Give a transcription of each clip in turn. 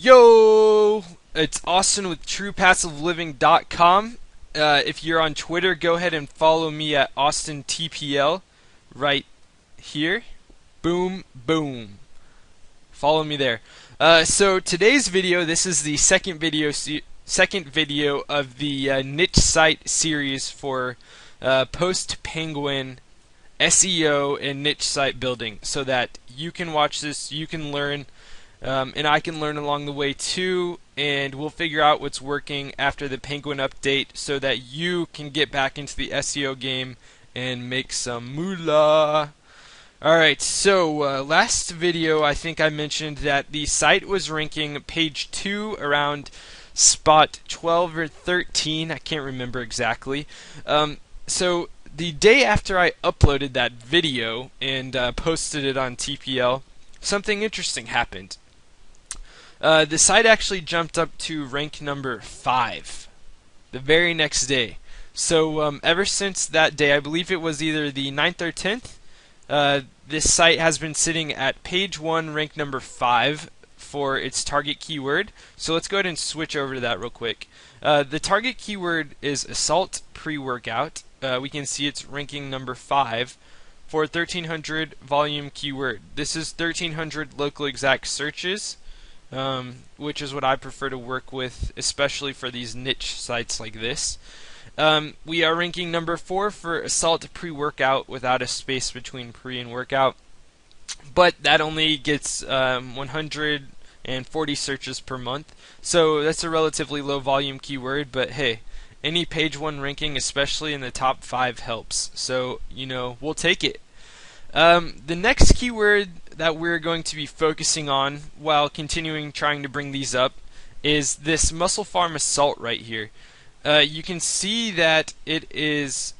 Yo, it's Austin with TruePassiveLiving.com. If you're on Twitter, go ahead and follow me at AustinTPL right here. Boom, boom. Follow me there. So today's video, this is the second video of the niche site series for post-penguin SEO and niche site building, so that you can watch this, you can learn. And I can learn along the way too, and we'll figure out what's working after the Penguin update so that you can get back into the SEO game and make some moolah. Alright, so last video I think I mentioned that the site was ranking page 2 around spot 12 or 13, I can't remember exactly. So the day after I uploaded that video and posted it on TPL, something interesting happened. The site actually jumped up to rank number 5 the very next day. So ever since that day, I believe it was either the 9th or 10th, this site has been sitting at page 1, rank number 5 for its target keyword. So let's go ahead and switch over to that real quick. The target keyword is assault pre-workout. We can see it's ranking number 5 for 1300 volume keyword. This is 1300 local exact searches. Which is what I prefer to work with, especially for these niche sites like this. We are ranking number 4 for assault pre-workout without a space between pre and workout, but that only gets 140 searches per month, so that's a relatively low volume keyword, but hey, any page 1 ranking, especially in the top 5, helps, so we'll take it. The next keyword that we're going to be focusing on while continuing trying to bring these up is this muscle farm assault right here. You can see that it is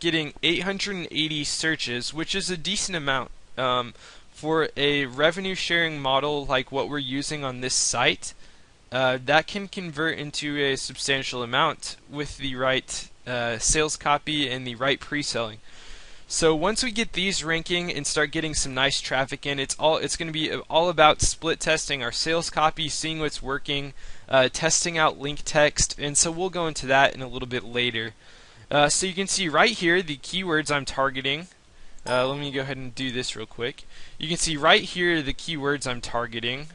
getting 880 searches, which is a decent amount for a revenue sharing model like what we're using on this site. That can convert into a substantial amount with the right sales copy and the right pre-selling. So once we get these ranking and start getting some nice traffic in, it's going to be all about split testing our sales copy, seeing what's working, testing out link text, and so we'll go into that in a little bit later. So you can see right here the keywords I'm targeting. Let me go ahead and do this real quick. You can see right here the keywords I'm targeting,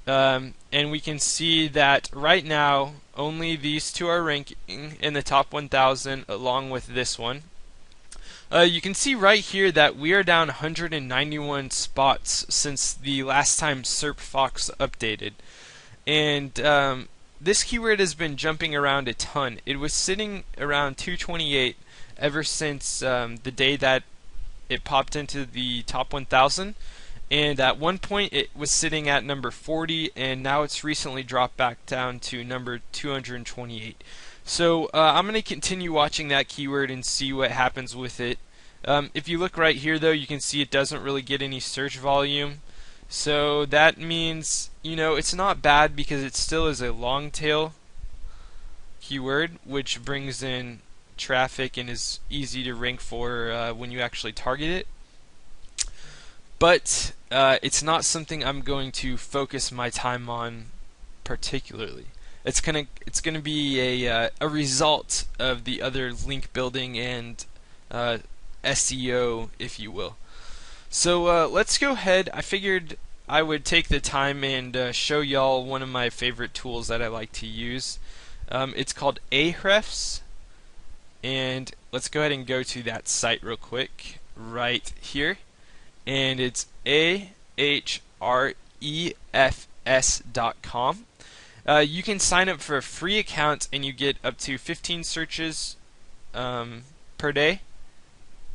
and we can see that right now only these two are ranking in the top 1,000 along with this one. You can see right here that we are down 191 spots since the last time SERPFox updated. And this keyword has been jumping around a ton. It was sitting around 228 ever since the day that it popped into the top 1,000. And at one point it was sitting at number 40, and now it's recently dropped back down to number 228. So I'm going to continue watching that keyword and see what happens with it. If you look right here though, you can see it doesn't really get any search volume. So that means, it's not bad because it still is a long tail keyword, which brings in traffic and is easy to rank for when you actually target it. But it's not something I'm going to focus my time on particularly. It's gonna be a result of the other link building and SEO, if you will. So let's go ahead. I figured I would take the time and show y'all one of my favorite tools that I like to use. It's called Ahrefs, and let's go ahead and go to that site real quick right here, and it's ahrefs.com. You can sign up for a free account and you get up to 15 searches per day,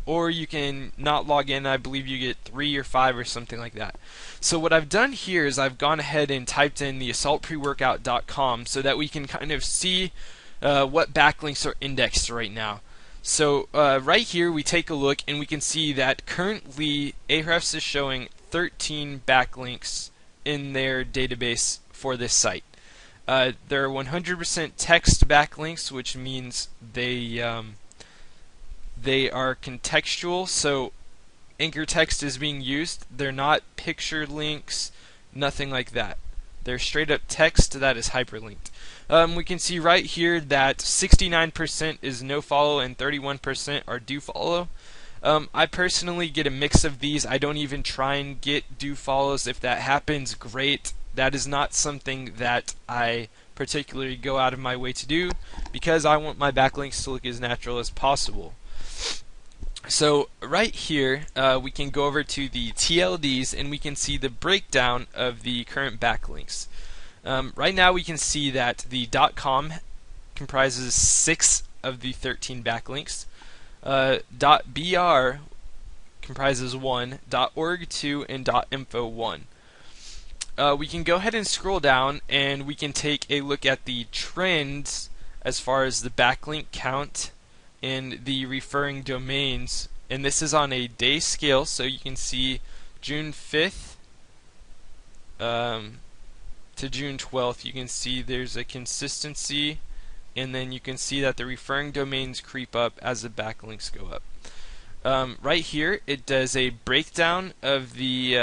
or you can not log in. I believe you get 3 or 5 or something like that. So what I've done here is I've gone ahead and typed in the assaultpreworkout.com so that we can kind of see what backlinks are indexed right now. So right here we take a look and we can see that currently Ahrefs is showing 13 backlinks in their database for this site. They're 100% text backlinks, which means they are contextual, so anchor text is being used. They're not picture links, nothing like that. They're straight up text that is hyperlinked. We can see right here that 69% is no follow and 31% are do follow. I personally get a mix of these. I don't even try and get do follows. If that happens, great. That is not something that I particularly go out of my way to do because I want my backlinks to look as natural as possible. So right here, we can go over to the TLDs and we can see the breakdown of the current backlinks. Right now we can see that the .com comprises 6 of the 13 backlinks. .br comprises 1, .org 2, and .info 1. We can go ahead and scroll down and we can take a look at the trends as far as the backlink count and the referring domains, and this is on a day scale, so you can see June 5th to June 12th. You can see there's a consistency, and then you can see that the referring domains creep up as the backlinks go up. Right here it does a breakdown of the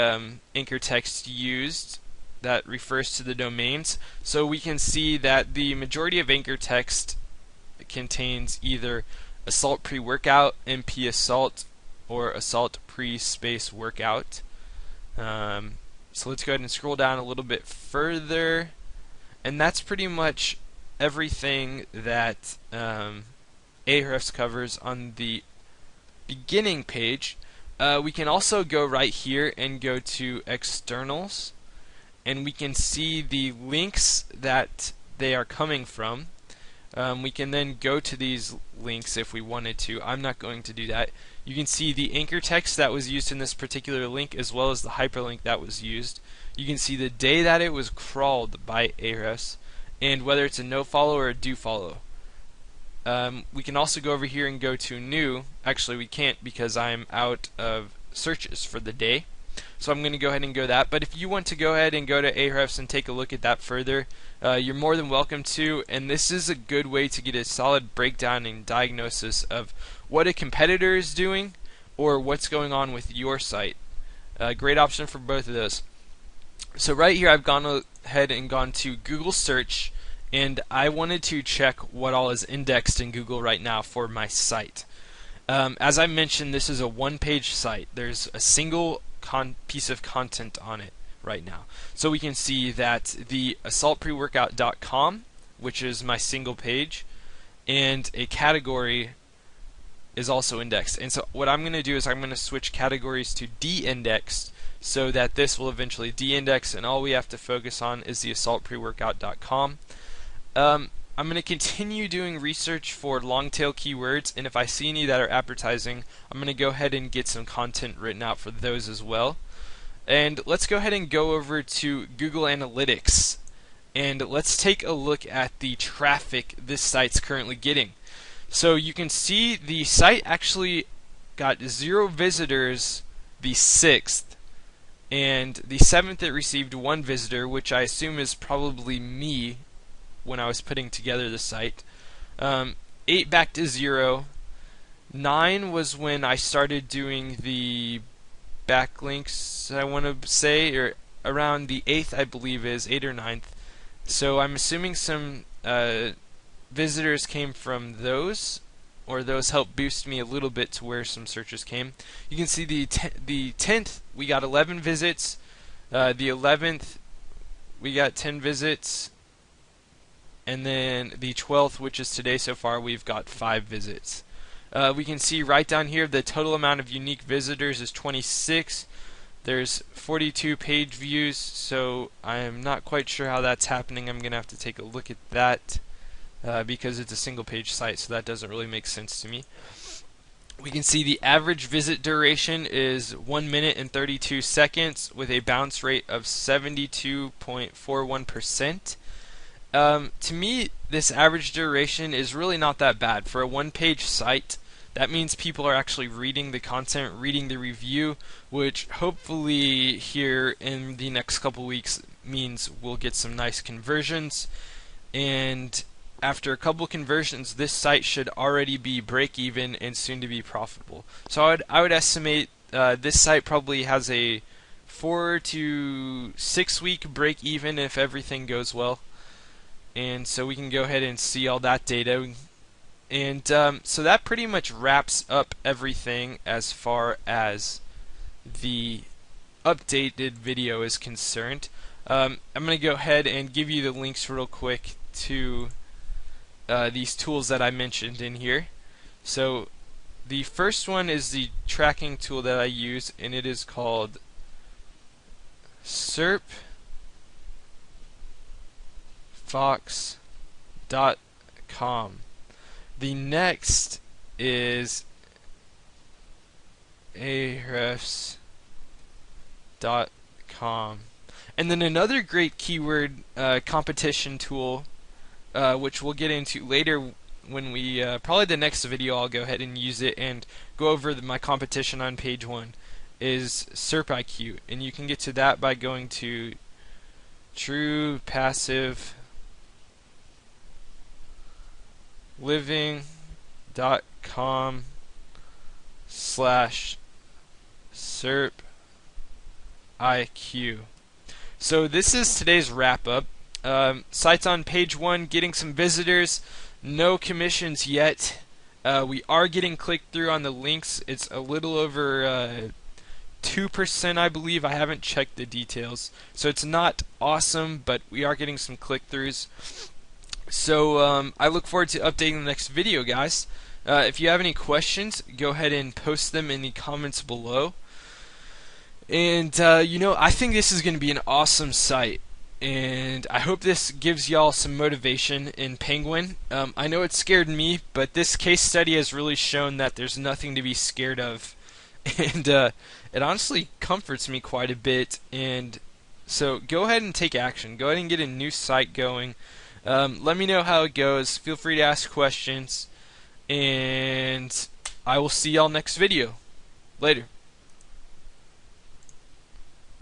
anchor text used that refers to the domains, so we can see that the majority of anchor text contains either assault pre-workout, MP assault, or assault pre-space workout. So let's go ahead and scroll down a little bit further, and that's pretty much everything that Ahrefs covers on the beginning page. We can also go right here and go to externals, and we can see the links that they are coming from. We can then go to these links if we wanted to. I'm not going to do that. You can see the anchor text that was used in this particular link as well as the hyperlink that was used. You can see the day that it was crawled by Ahrefs and whether it's a no follow or a do follow. We can also go over here and go to new. Actually we can't because I'm out of searches for the day. So I'm going to go ahead and go that. But if you want to go ahead and go to Ahrefs and take a look at that further, you're more than welcome to. And this is a good way to get a solid breakdown and diagnosis of what a competitor is doing or what's going on with your site. Great option for both of those. So right here I've gone ahead and gone to Google search, and I wanted to check what all is indexed in Google right now for my site. As I mentioned, this is a one-page site. There's a single piece of content on it right now. So we can see that the assaultpreworkout.com, which is my single page, and a category is also indexed. And so what I'm going to do is I'm going to switch categories to de-indexed so that this will eventually de-index, and all we have to focus on is the assaultpreworkout.com. I'm going to continue doing research for long tail keywords, and if I see any that are advertising, I'm going to go ahead and get some content written out for those as well. And let's go ahead and go over to Google Analytics, and let's take a look at the traffic this site's currently getting. So you can see the site actually got 0 visitors the 6th, and the 7th it received 1 visitor, which I assume is probably me when I was putting together the site. 8 back to 0. 9 was when I started doing the backlinks, I want to say, or around the 8th I believe is, 8th or 9th. So I'm assuming some visitors came from those, or those helped boost me a little bit to where some searches came. You can see the 10th we got 11 visits, the 11th we got 10 visits, and then the 12th, which is today so far, we've got 5 visits. We can see right down here the total amount of unique visitors is 26. There's 42 page views, so I'm not quite sure how that's happening. I'm going to have to take a look at that because it's a single page site, so that doesn't really make sense to me. We can see the average visit duration is 1 minute and 32 seconds with a bounce rate of 72.41%. To me, this average duration is really not that bad. For a one-page site, that means people are actually reading the content, reading the review, which hopefully here in the next couple weeks means we'll get some nice conversions. And after a couple conversions, this site should already be break-even and soon to be profitable. So I would estimate this site probably has a 4 to 6 week break even if everything goes well. And so we can go ahead and see all that data. And so that pretty much wraps up everything as far as the updated video is concerned. I'm going to go ahead and give you the links real quick to these tools that I mentioned in here. So the first one is the tracking tool that I use, and it is called SERPfox.com. The next is ahrefs.com. And then another great keyword competition tool, which we'll get into later when we, probably the next video I'll go ahead and use it and go over my competition on page 1, is SERP and you can get to that by going to truepassiveliving.com/SERPIQ. So this is today's wrap up. Sites on page 1 getting some visitors, no commissions yet. We are getting click through on the links. It's a little over 2%, I believe. I haven't checked the details, so it's not awesome, but we are getting some click throughs. So I look forward to updating the next video, guys. If you have any questions, go ahead and post them in the comments below. And I think this is going to be an awesome site, and I hope this gives y'all some motivation in Penguin. I know it scared me, but this case study has really shown that there's nothing to be scared of, and it honestly comforts me quite a bit. And so go ahead and take action. Go ahead and get a new site going. Let me know how it goes. Feel free to ask questions, and I will see y'all next video. Later.